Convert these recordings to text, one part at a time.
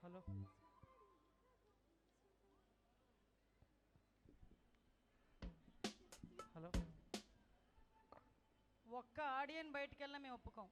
Hello hello ఒక్క ఆడియన్ బయటికి వెళ్ళినా మేము ఒప్పుకోం.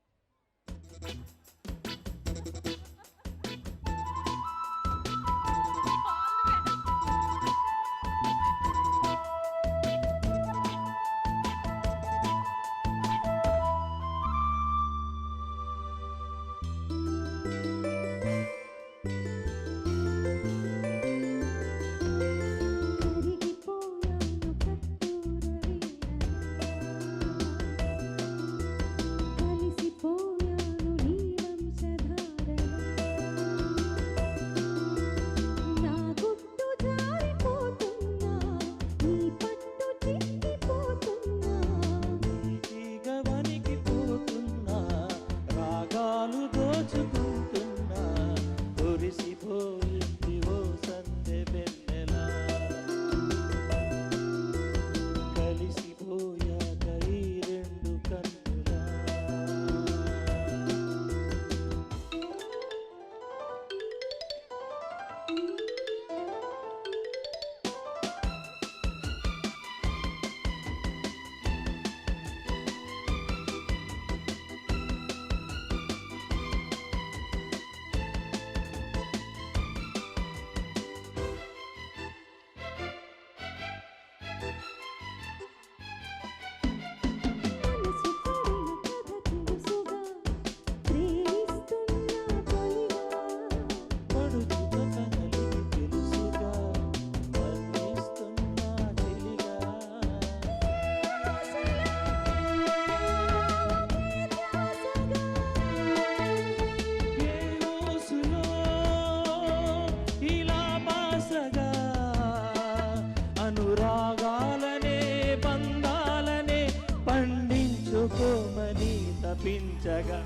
అనురాగాలనే బంధాలనే పండించుకోమని తపించగా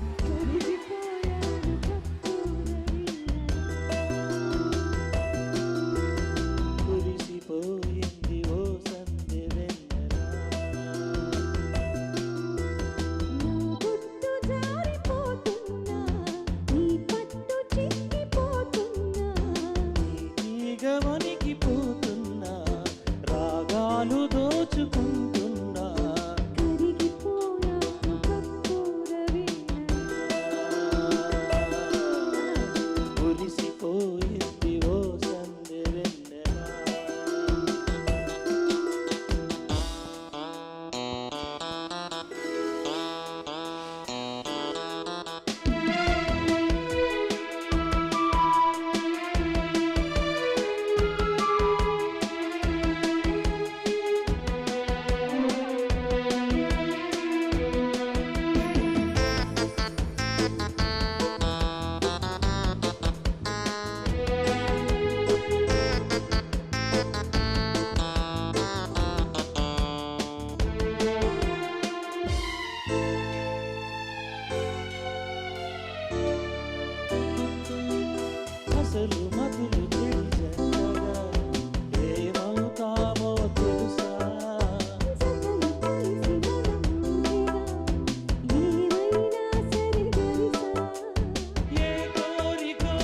కురిసిపోయింది ఓ సంధ్య వెన్నెలా. వనికి పోతున్నా రాగాలు దోచుకుంటున్నా మురిసిపోయింది ఓ సంధ్య వెన్నెలా. అసలు మధులు తెలియగా ఏమవుతామో తెలుసా. ఏ కోరికో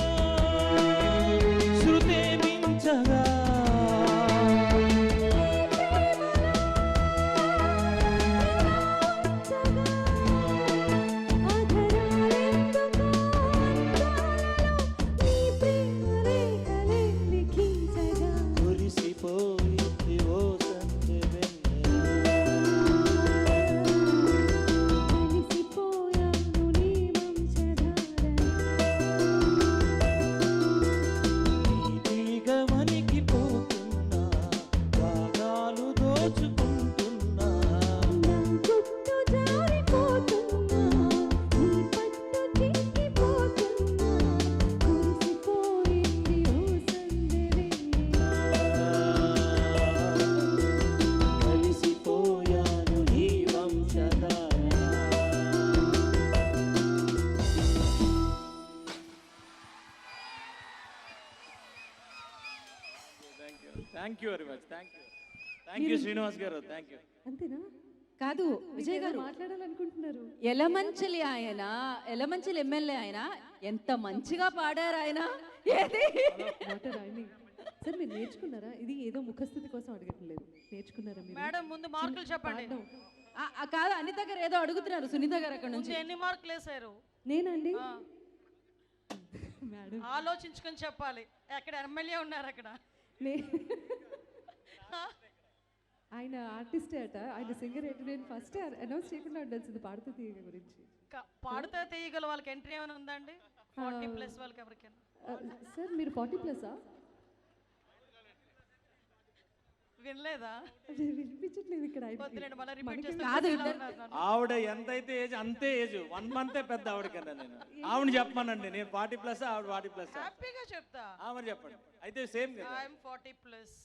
శృతే మించగా పోయింది ఓ సంధ్య వెన్నెలా. నీతిగా వనికి పోతున్నా రాగాలు దోచుకుంటున్నా కలిసిపోయాను నీ Vamsadhara. Thank you very much. Thank you Srinivas garu. Thank you. అంతేనా? కాదు విజయ్ గారు మాట్లాడాలనుకుంటున్నారు. ఎలమంచిలి ఆయన, ఎలమంచిలి ఎమ్మెల్యే ఆయన, ఎంత మంచిగా పాడారు ఆయన. ఏది వాటర్ రైమింగ్. సార్ మీరు నేర్చుకున్నారా? ఇది ఏదో ముఖస్థితి కోసం అడగట్లేదు, నేర్చుకున్నారా మీరు? మేడం ముందు మార్కులు చెప్పండి. పాడడం. కాదు అనిత గారు ఏదో అడుగుతున్నారు, సునీత గారు అక్కడ నుంచి. ముందు ఎన్ని మార్కులు వేసారు? నేనండి ఆ, మేడం ఆలోచించుకొని చెప్పాలి. అక్కడ ఎమ్మెల్యే ఉన్నారు అక్కడ. ఆయన ఆర్టిస్టే అట, ఆయన సింగర్ ఏంటి? నేను ఫస్ట్ అనౌన్స్ చేయకుండా ఉండాల్సింది పాడుతూ తీయగ గురించి. పాడితే తీయగల వాళ్ళకి ఎంట్రీ ఏమైనా ఉందండి? 40+ వాళ్ళకి ఎవరికైనా? సార్ మీరు 40+ఆ? వినలేదా? వినిపించట్లేదు ఇక్కడ. వద్దులేండి, మళ్ళీ రిపీట్ కాదు, చేస్తే ఆవిడ ఎంతైతే ఏజ్ అంతే ఏజ్, 1 మంతే పెద్ద ఆవిడ కన్నా. నేను ఆవిడ చెప్పానండి, నేను 40+, ఆవిడ 40+. హ్యాపీగా చెప్తా. ఆవిడ చెప్పండి అయితే సేమ్ కదా. ఐఎమ్ 40+.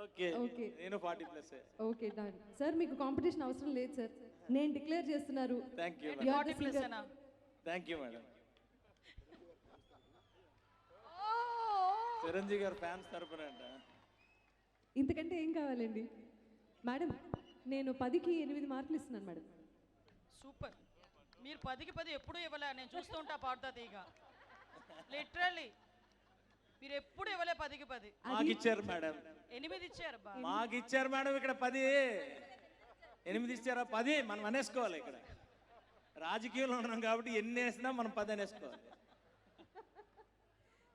Okay okay. నేను 40+. Okay done sir. మీకు కాంపిటీషన్ అవసరం లేదు సార్, నేను డిక్లేర్ చేస్తున్నారు. Thank you You are the 40+ singer. ఏనా? Thank you madam. Chiranjeevi garu fans తరపున అంట. ఇంతకంటే ఏం కావాలండి మేడం? నేను 10కి 8 మార్కులు ఇస్తున్నాను మేడం. సూపర్. మీరు 10కి 10 ఎప్పుడు ఇవ్వలే. నేను చూస్తూ ఉంటా పాడుతా తీగ. లిటరల్లీ మీరు ఎప్పుడు ఇవ్వలే 10కి 10. మాకు ఇచ్చారు మేడం, 8 ఇచ్చారు బా. మాకు ఇచ్చారు మేడం. ఇక్కడ 10, 8 ఇచ్చారా? 10 మనం అనేసుకోవాలి. ఇక్కడ రాజకీయంలో ఉన్నాం కాబట్టి ఎన్ని వేసినా మనం 10 అనేసుకోవాలి.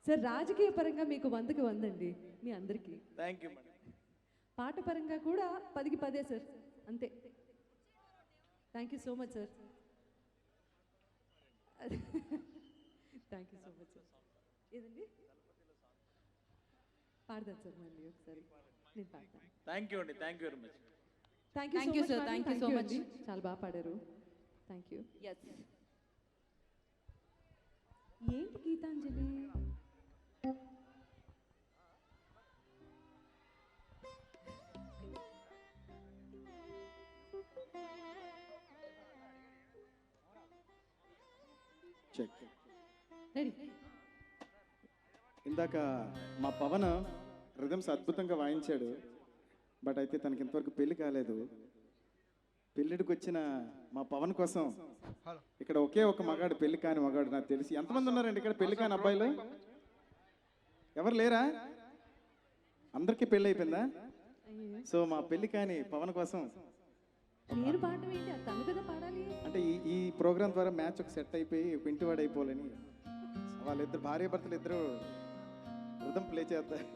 సార్ రాజకీయ పరంగా మీకు 100కి 100 అండి మీ అందరికీ. Thank you madam. పాట పరంగా కూడా 10కి 10 సార్, అంతే. Thank you so much sir. Thank you so much sir. ఏదండి పాడదాను సార్ మళ్ళీ ఒకసారి, నేను పాడతాను. థ్యాంక్ యూ అండి, thank you very much. Thank Thank you you, so sir. Much. Thank you so much. చాలా బాగా పాడారు. Thank you. ఎస్ ఏంటి గీతాంజలి? చెక్. రెడీ. ఇందాక మా పవన్ రిథమ్స్ అద్భుతంగా వాయించాడు, బట్ అయితే తనకి ఇంతవరకు పెళ్లి కాలేదు. పెళ్ళిడికి వచ్చిన మా పవన్ కోసం ఇక్కడ ఒకే ఒక మగాడు, పెళ్లి కాని మగాడు నాకు తెలిసి. ఎంతమంది ఉన్నారండి ఇక్కడ పెళ్లి కాని అబ్బాయిలు? ఎవరు లేరా? అందరికీ పెళ్ళి అయిపోయిందా? సో మా పెళ్లి కాని పవన్ కోసం నేను పాడడం ఏంటి? తను కదా పాడాలి. అంటే ఈ ప్రోగ్రామ్ ద్వారా మ్యాచ్ ఒక సెట్ అయిపోయి ఒక ఇంటివాడు అయిపోవాలని వాళ్ళిద్దరు భార్యాభర్తలు ఇద్దరు రిథమ్ ప్లే చేస్తారు.